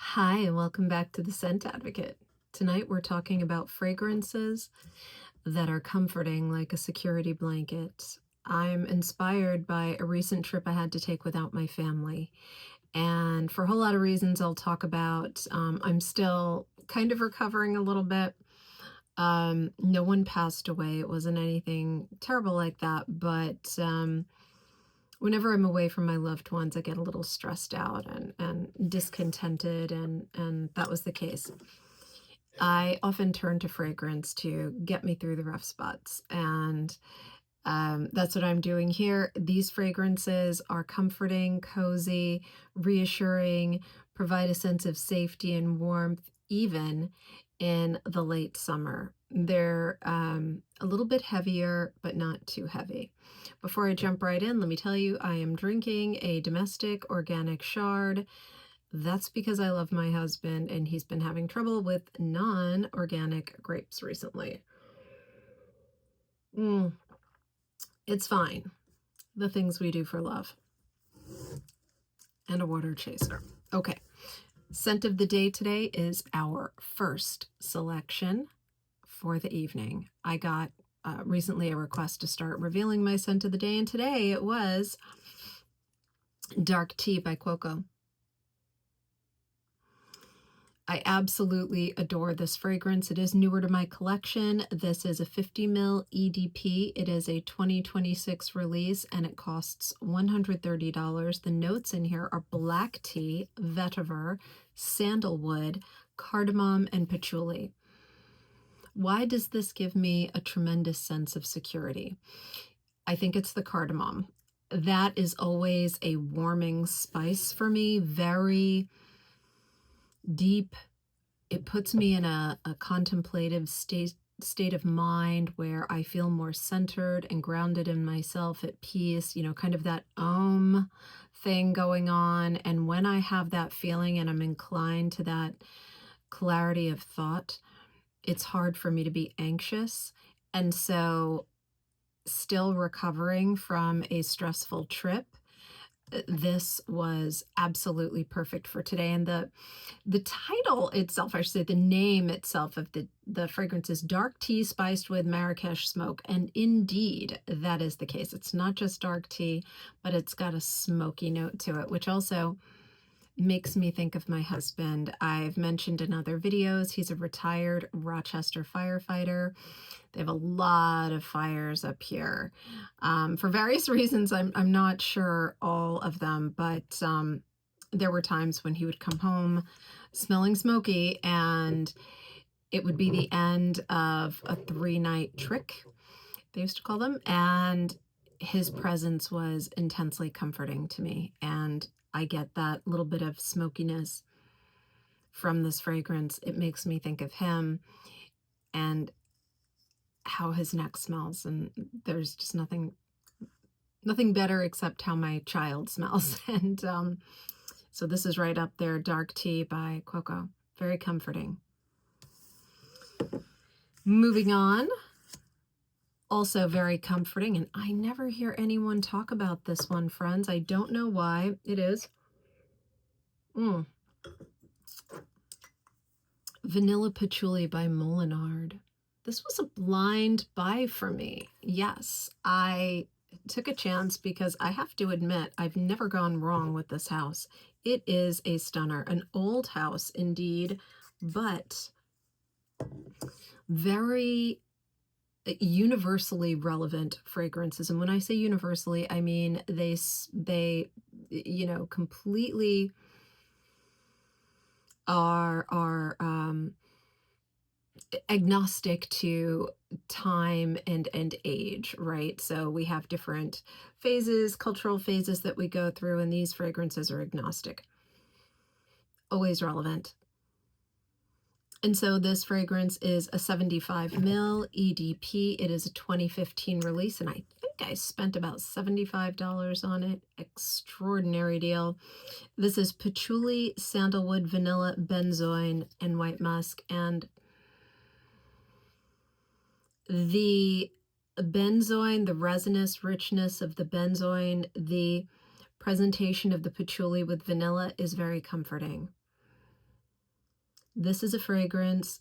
Hi, and welcome back to the Scent Advocate. Tonight we're talking about fragrances that are comforting like a security blanket. I'm inspired by a recent trip I had to take without my family. And for a whole lot of reasons I'll talk about, I'm still kind of recovering a little bit. No one passed away. It wasn't anything terrible like that, but whenever I'm away from my loved ones, I get a little stressed out and discontented, and that was the case. I often turn to fragrance to get me through the rough spots, and that's what I'm doing here. These fragrances are comforting, cozy, reassuring, provide a sense of safety and warmth, even in the late summer. They're a little bit heavier, but not too heavy. Before I jump right in, let me tell you, I am drinking a domestic organic Chard. That's because I love my husband, and he's been having trouble with non-organic grapes recently. It's fine. The things we do for love. And a water chaser. Okay. Scent of the day today is our first selection for the evening. I got recently a request to start revealing my scent of the day, and today it was Dark Tea by Quokco. I absolutely adore this fragrance. It is newer to my collection. This is a 50 ml EDP. It is a 2026 release and it costs $130. The notes in here are black tea, vetiver, sandalwood, cardamom, and patchouli. Why does this give me a tremendous sense of security? I think it's the cardamom. That is always a warming spice for me, very deep. It puts me in a contemplative state of mind where I feel more centered and grounded in myself, at peace, kind of that thing going on. And when I have that feeling and I'm inclined to that clarity of thought, it's hard for me to be anxious. And so, still recovering from a stressful trip, this was absolutely perfect for today. And the title itself, I should say the name itself of the fragrance, is Dark Tea Spiced with Marrakesh Smoke. And indeed, that is the case. It's not just dark tea, but it's got a smoky note to it, which also makes me think of my husband. I've mentioned in other videos, he's a retired Rochester firefighter. They have a lot of fires up here. For various reasons, I'm not sure all of them, but there were times when he would come home smelling smoky, and it would be the end of a 3-night trick, they used to call them, and his presence was intensely comforting to me, and I get that little bit of smokiness from this fragrance. It makes me think of him and how his neck smells, and there's just nothing better except how my child smells. And so this is right up there, Dark Tea by Quokco. Very comforting. Moving on. Also very comforting, and I never hear anyone talk about this one, friends. I don't know why. It is Vanilla Patchouli by Molinard. This was a blind buy for me. Yes, I took a chance because I have to admit I've never gone wrong with this house. It is a stunner, an old house indeed, but very universally relevant fragrances. And when I say universally, I mean they completely are agnostic to time and age, right? So we have different phases, cultural phases that we go through, and these fragrances are agnostic, always relevant. And so this fragrance is a 75 ml EDP. It is a 2015 release, and I think I spent about $75 on it. Extraordinary deal. This is patchouli, sandalwood, vanilla, benzoin, and white musk. And the benzoin, the resinous richness of the benzoin, the presentation of the patchouli with vanilla is very comforting. This is a fragrance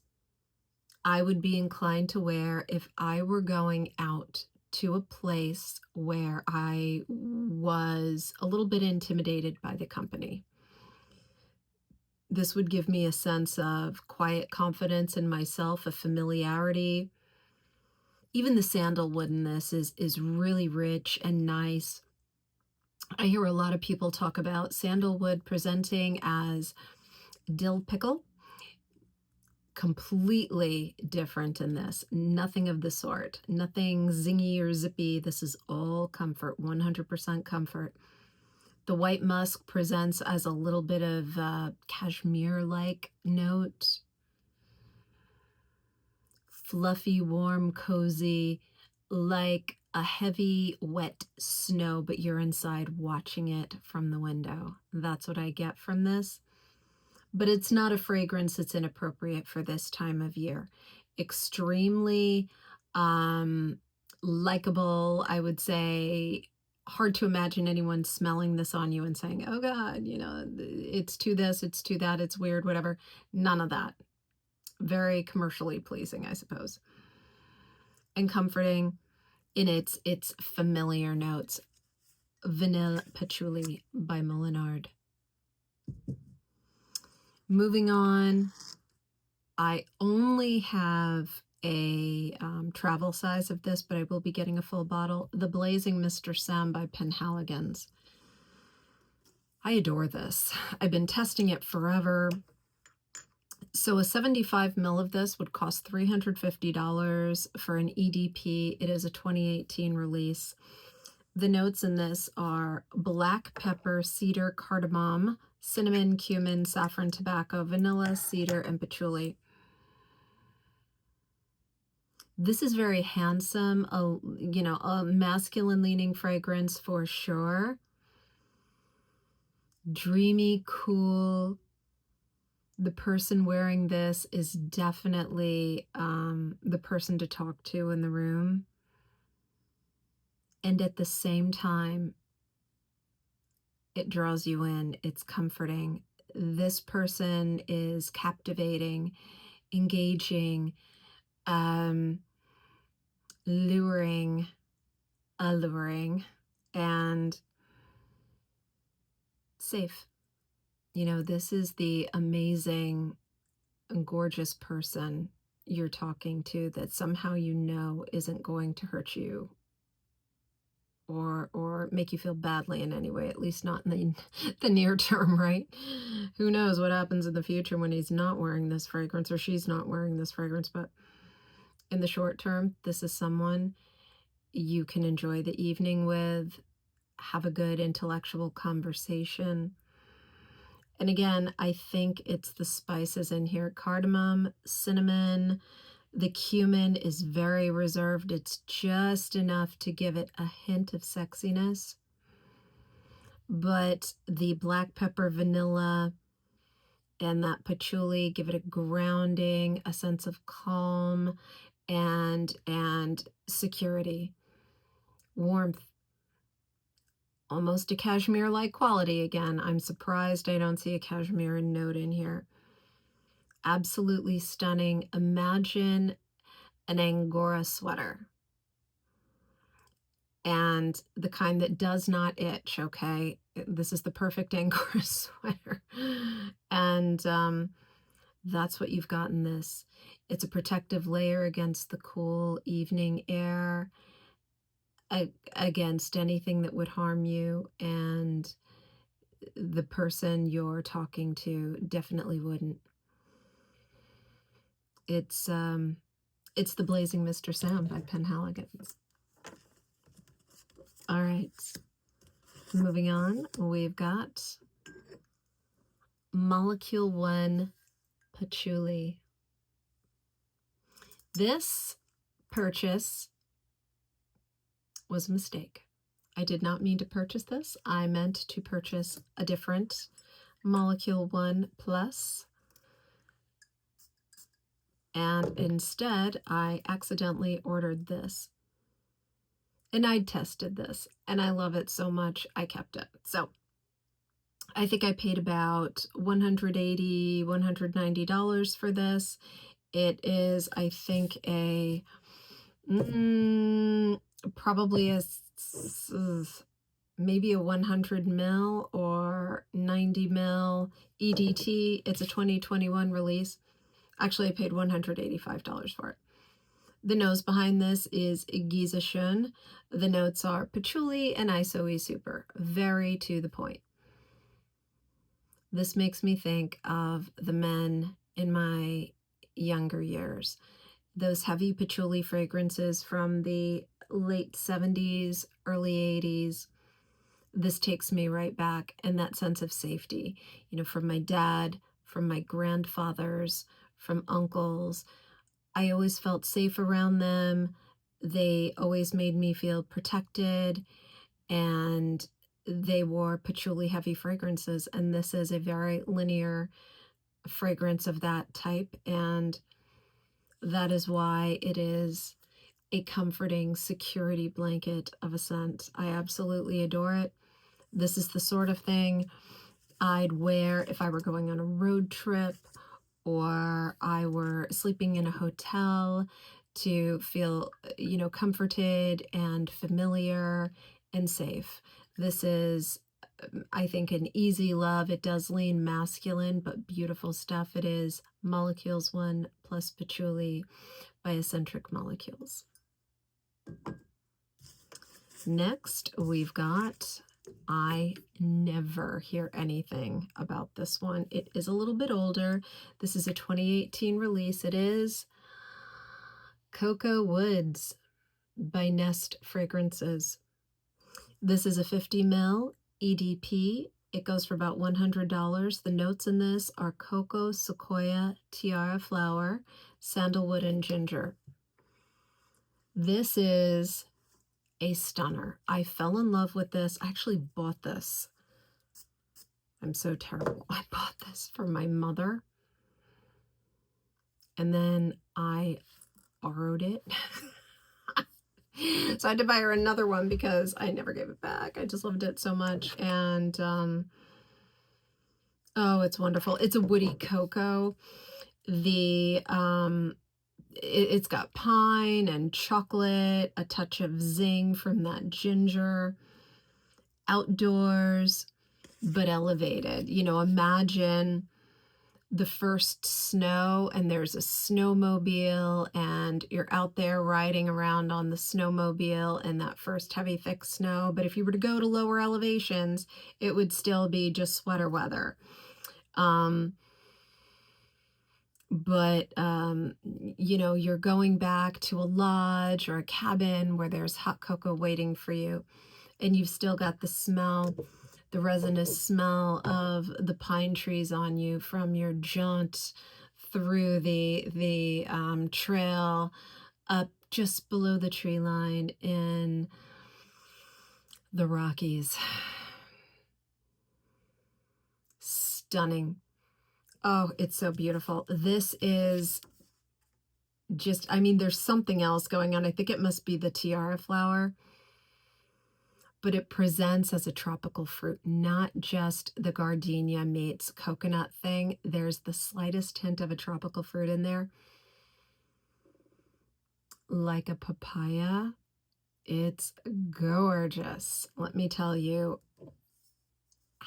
I would be inclined to wear if I were going out to a place where I was a little bit intimidated by the company. This would give me a sense of quiet confidence in myself, a familiarity. Even the sandalwood in this is really rich and nice. I hear a lot of people talk about sandalwood presenting as dill pickle. Completely different in this. Nothing of the sort. Nothing zingy or zippy. This is all comfort, 100% comfort. The white musk presents as a little bit of cashmere-like note. Fluffy, warm, cozy, like a heavy, wet snow, but you're inside watching it from the window. That's what I get from this. But it's not a fragrance that's inappropriate for this time of year. Extremely likable, I would say. Hard to imagine anyone smelling this on you and saying, oh God, you know, it's too this, it's too that, it's weird, whatever. None of that. Very commercially pleasing, I suppose. And comforting in its familiar notes. Vanilla Patchouli by Molinard. Moving on, I only have a travel size of this, but I will be getting a full bottle. The Blazing Mr. Sam by Penhaligon's. I adore this. I've been testing it forever. So a 75 ml of this would cost $350 for an EDP. It is a 2018 release. The notes in this are black pepper, cedar, cardamom, cinnamon, cumin, saffron, tobacco, vanilla, cedar, and patchouli. This is very handsome, a masculine-leaning fragrance for sure. Dreamy, cool. The person wearing this is definitely the person to talk to in the room. And at the same time, it draws you in. It's comforting. This person is captivating, engaging, luring, alluring, and safe. You know, this is the amazing, gorgeous person you're talking to that somehow you know isn't going to hurt you or make you feel badly in any way, at least not in the near term, right? Who knows what happens in the future when he's not wearing this fragrance or she's not wearing this fragrance, but in the short term, this is someone you can enjoy the evening with, have a good intellectual conversation. And again, I think it's the spices in here. Cardamom, cinnamon, the cumin is very reserved. It's just enough to give it a hint of sexiness. But the black pepper, vanilla, and that patchouli give it a grounding, a sense of calm, and security, warmth. Almost a cashmere-like quality again. I'm surprised I don't see a cashmere note in here. Absolutely stunning. Imagine an Angora sweater. And the kind that does not itch, okay? This is the perfect Angora sweater. And that's what you've got in this. It's a protective layer against the cool evening air, against anything that would harm you, and the person you're talking to definitely wouldn't. It's the Blazing Mr. Sam by Penhaligon. All right, moving on, we've got Molecule 1 Patchouli. This purchase was a mistake. I did not mean to purchase this. I meant to purchase a different Molecule 1 Plus. And instead, I accidentally ordered this. And I tested this, and I love it so much, I kept it. So I think I paid about $180, $190 for this. It is, I think, a mm, probably maybe a 100 mil or 90 mil EDT. It's a 2021 release. Actually, I paid $185 for it. The nose behind this is Giza Shun. The notes are patchouli and ISOE super. Very to the point. This makes me think of the men in my younger years. Those heavy patchouli fragrances from the late 70s, early 80s. This takes me right back, and that sense of safety, from my dad, from my grandfathers, from uncles. I always felt safe around them. They always made me feel protected, and they wore patchouli heavy fragrances, and this is a very linear fragrance of that type, and that is why it is a comforting security blanket of a scent. I absolutely adore it. This is the sort of thing I'd wear if I were going on a road trip or I were sleeping in a hotel to feel, comforted and familiar and safe. This is, I think, an easy love. It does lean masculine, but beautiful stuff. It is Molecules 1 plus Patchouli by Escentric Molecules. Next, we've got, I never hear anything about this one. It is a little bit older. This is a 2018 release. It is Cocoa Woods by Nest Fragrances. This is a 50 ml EDP. It goes for about $100. The notes in this are cocoa, sequoia, tiara flower, sandalwood, and ginger. This is a stunner. I fell in love with this. I actually bought this. I'm so terrible. I bought this for my mother, and then I borrowed it. So I had to buy her another one because I never gave it back. I just loved it so much. And oh, it's wonderful. It's a woody cocoa. It's got pine and chocolate, a touch of zing from that ginger. Outdoors, but elevated. Imagine the first snow and there's a snowmobile and you're out there riding around on the snowmobile in that first heavy, thick snow. But if you were to go to lower elevations, it would still be just sweater weather. You're going back to a lodge or a cabin where there's hot cocoa waiting for you, and you've still got the smell, the resinous smell of the pine trees on you from your jaunt through the trail up just below the tree line in the Rockies. Stunning. Oh, it's so beautiful. This is just, there's something else going on. I think it must be the tiara flower, but it presents as a tropical fruit, not just the gardenia meets coconut thing. There's the slightest hint of a tropical fruit in there, like a papaya. It's gorgeous. Let me tell you.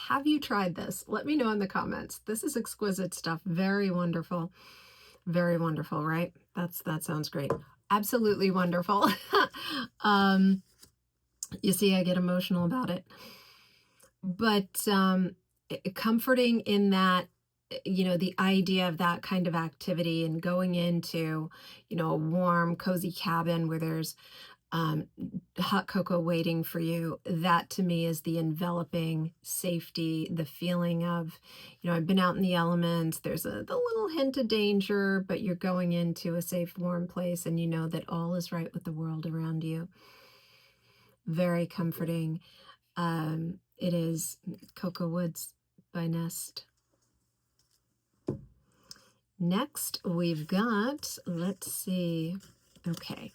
Have you tried this? Let me know in the comments. This is exquisite stuff. Very wonderful. Very wonderful, right? That sounds great. Absolutely wonderful. You see, I get emotional about it. But comforting in that, the idea of that kind of activity and going into, a warm, cozy cabin where there's hot cocoa waiting for you. That to me is the enveloping safety, the feeling of, I've been out in the elements. There's the little hint of danger, but you're going into a safe, warm place and you know that all is right with the world around you. Very comforting. It is Cocoa Woods by Nest. Next we've got, let's see. Okay.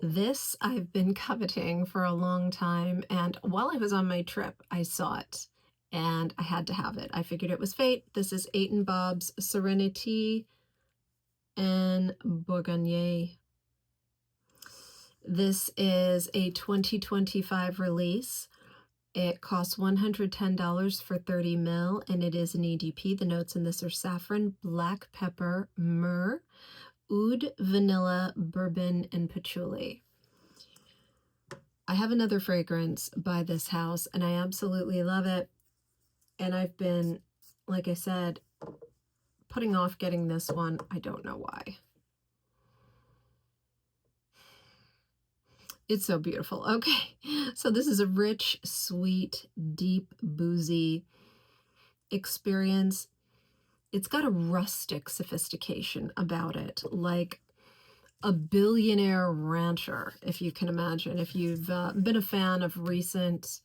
This I've been coveting for a long time, and while I was on my trip, I saw it, and I had to have it. I figured it was fate. This is 8 & Bob's Serenite and Bourgogne. This is a 2025 release. It costs $110 for 30 ml, and it is an EDP. The notes in this are saffron, black pepper, myrrh, oud, vanilla, bourbon, and patchouli. I have another fragrance by this house, and I absolutely love it. And I've been, like I said, putting off getting this one. I don't know why. It's so beautiful. Okay, so this is a rich, sweet, deep, boozy experience. It's got a rustic sophistication about it, like a billionaire rancher, if you can imagine. If you've been a fan of recent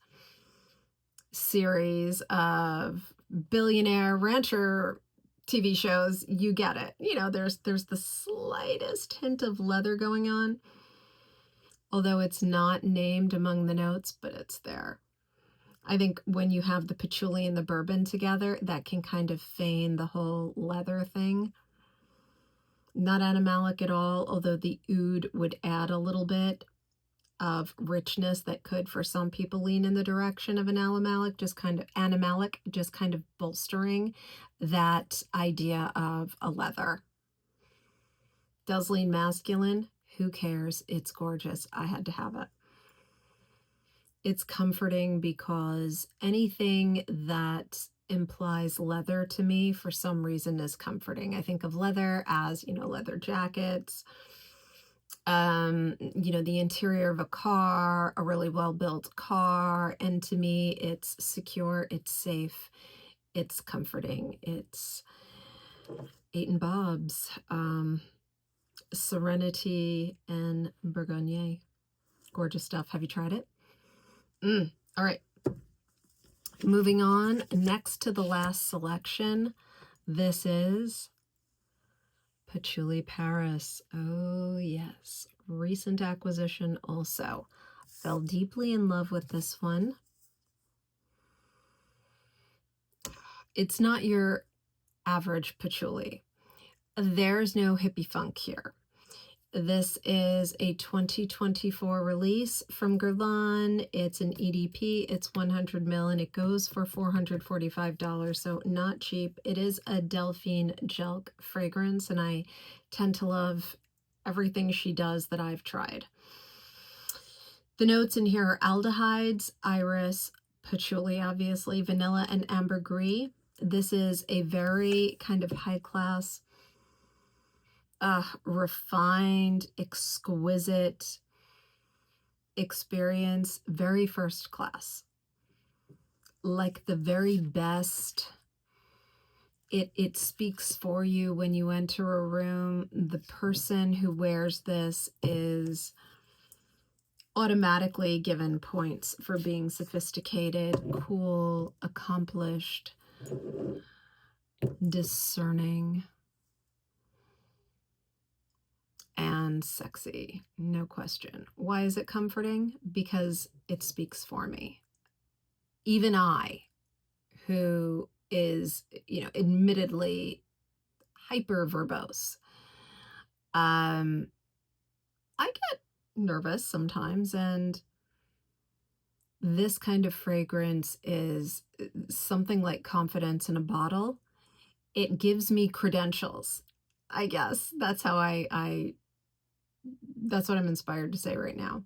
series of billionaire rancher TV shows, you get it. You know, there's the slightest hint of leather going on, although it's not named among the notes, but it's there. I think when you have the patchouli and the bourbon together, that can kind of feign the whole leather thing. Not animalic at all, although the oud would add a little bit of richness that could, for some people, lean in the direction of an animalic, just kind of bolstering that idea of a leather. Does lean masculine. Who cares? It's gorgeous. I had to have it. It's comforting because anything that implies leather to me for some reason is comforting. I think of leather as, leather jackets, the interior of a car, a really well-built car. And to me, it's secure, it's safe, it's comforting. It's 8 & Bob's, Serenity and Bourgogne. Gorgeous stuff. Have you tried it? All right. Moving on, next to the last selection, this is Patchouli Paris. Oh, yes. Recent acquisition also. Fell deeply in love with this one. It's not your average patchouli. There's no hippie funk here. This is a 2024 release from Guerlain. It's an EDP. It's 100 ml, and it goes for $445, so not cheap. It is a Delphine Jelk fragrance, and I tend to love everything she does that I've tried. The notes in here are aldehydes, iris, patchouli, obviously, vanilla, and ambergris. This is a very kind of high-class, refined, exquisite experience, very first class, like the very best. It speaks for you when you enter a room. The person who wears this is automatically given points for being sophisticated, cool, accomplished, discerning, and sexy, no question. Why is it comforting? Because it speaks for me. Even I, who is, admittedly hyper verbose, I get nervous sometimes, and this kind of fragrance is something like confidence in a bottle. It gives me credentials, I guess. That's how that's what I'm inspired to say right now,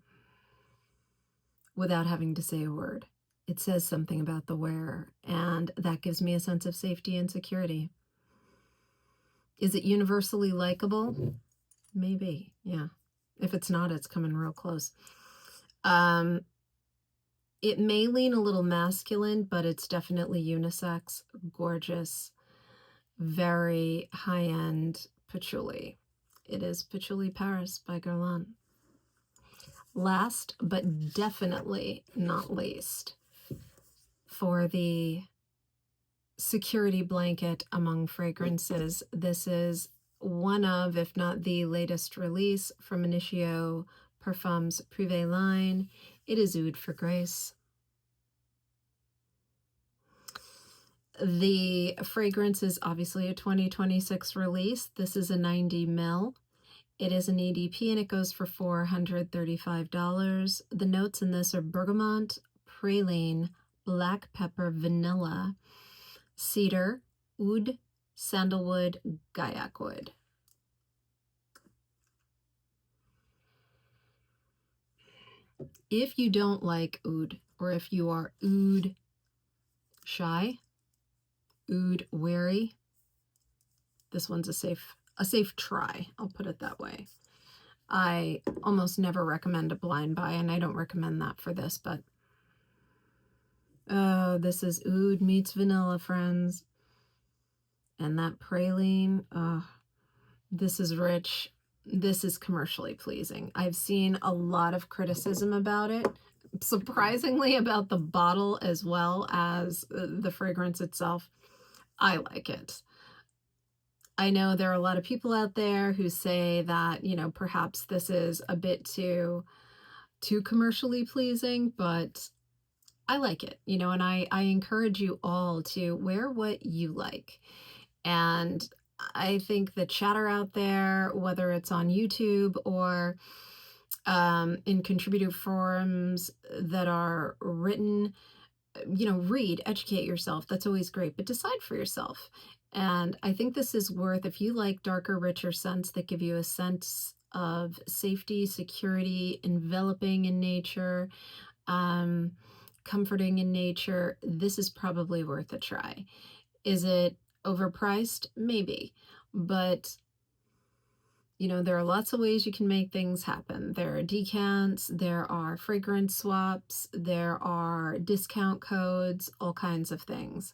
without having to say a word. It says something about the wearer, and that gives me a sense of safety and security. Is it universally likable? Maybe, yeah. If it's not, it's coming real close. It may lean a little masculine, but it's definitely unisex, gorgeous, very high-end patchouli. It is Patchouli Paris by Guerlain. Last, but definitely not least, for the security blanket among fragrances, this is one of, if not the latest release from Initio Parfums Privé line. It is Oud for Grace. The fragrance is obviously a 2026 release. This is a 90 ml. It is an EDP and it goes for $435. The notes in this are bergamot, praline, black pepper, vanilla, cedar, oud, sandalwood, gaiac wood. If you don't like oud, or if you are oud shy, oud wary, this one's a safe try. I'll put it that way. I almost never recommend a blind buy, and I don't recommend that for this, but oh, this is oud meets vanilla, friends. And that praline, oh, this is rich. This is commercially pleasing. I've seen a lot of criticism about it, surprisingly about the bottle as well as the fragrance itself. I like it. I know there are a lot of people out there who say that, you know, perhaps this is a bit too commercially pleasing, but I like it, you know, and I encourage you all to wear what you like. And I think the chatter out there, whether it's on YouTube or in contributor forums that are written, you know, read, educate yourself. That's always great, but decide for yourself. And I think this is worth, if you like darker, richer scents that give you a sense of safety, security, enveloping in nature, comforting in nature, this is probably worth a try. Is it overpriced? Maybe. But, you know, there are lots of ways you can make things happen. There are decants, there are fragrance swaps, there are discount codes, all kinds of things.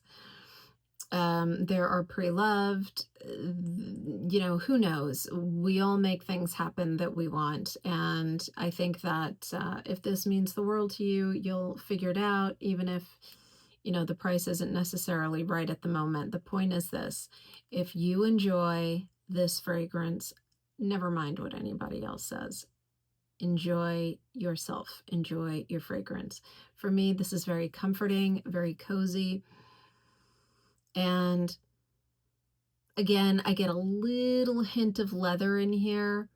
There are pre-loved, you know, who knows? We all make things happen that we want. And I think that if this means the world to you, you'll figure it out, even if, you know, the price isn't necessarily right at the moment. The point is this: if you enjoy this fragrance, never mind what anybody else says. Enjoy yourself. Enjoy your fragrance. For me, this is very comforting, very cozy. And again, I get a little hint of leather in here,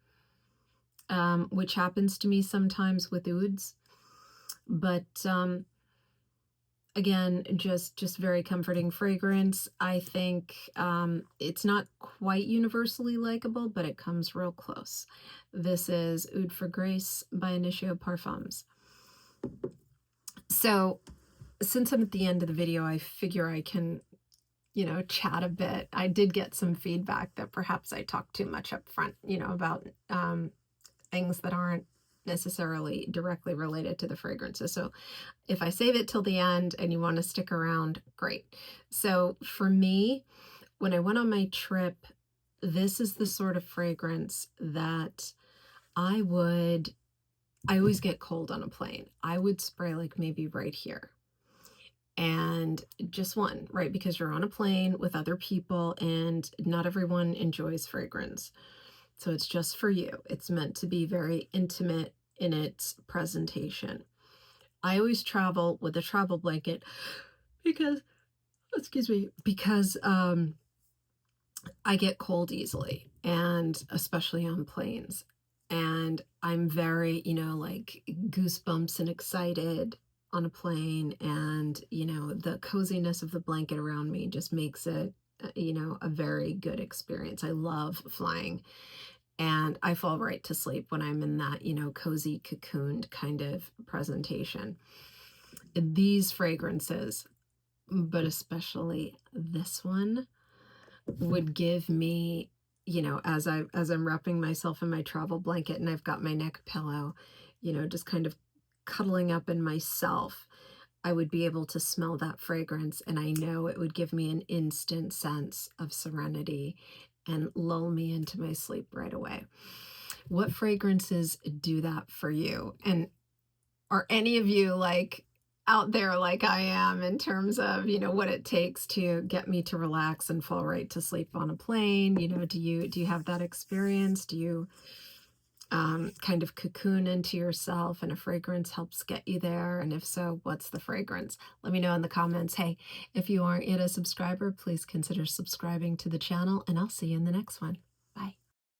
which happens to me sometimes with ouds. But again, just very comforting fragrance. I think it's not quite universally likable, but it comes real close. This is Oud for Grace by Initio Parfums. So since I'm at the end of the video, I figure I can, you know, chat a bit. I did get some feedback that perhaps I talked too much up front, you know, about things that aren't necessarily directly related to the fragrances. So if I save it till the end and you want to stick around, great. So for me, when I went on my trip, this is the sort of fragrance that I always get cold on a plane. I would spray like maybe right here. And just one, right? Because you're on a plane with other people and not everyone enjoys fragrance. So it's just for you. It's meant to be very intimate in its presentation. I always travel with a travel blanket because, because I get cold easily, and especially on planes. And I'm very, you know, like goosebumps and excited on a plane, and, you know, the coziness of the blanket around me just makes it, you know, a very good experience. I love flying, and I fall right to sleep when I'm in that, you know, cozy, cocooned kind of presentation. These fragrances, but especially this one, would give me, you know, as I'm wrapping myself in my travel blanket and I've got my neck pillow, you know, just kind of cuddling up in myself, I would be able to smell that fragrance, and I know it would give me an instant sense of serenity and lull me into my sleep right away. What fragrances do that for you? And are any of you like out there like I am in terms of, you know, what it takes to get me to relax and fall right to sleep on a plane? You know, do you have that experience? Do you kind of cocoon into yourself, and a fragrance helps get you there? And if so, what's the fragrance? Let me know in the comments. Hey, if you aren't yet a subscriber, please consider subscribing to the channel, and I'll see you in the next one.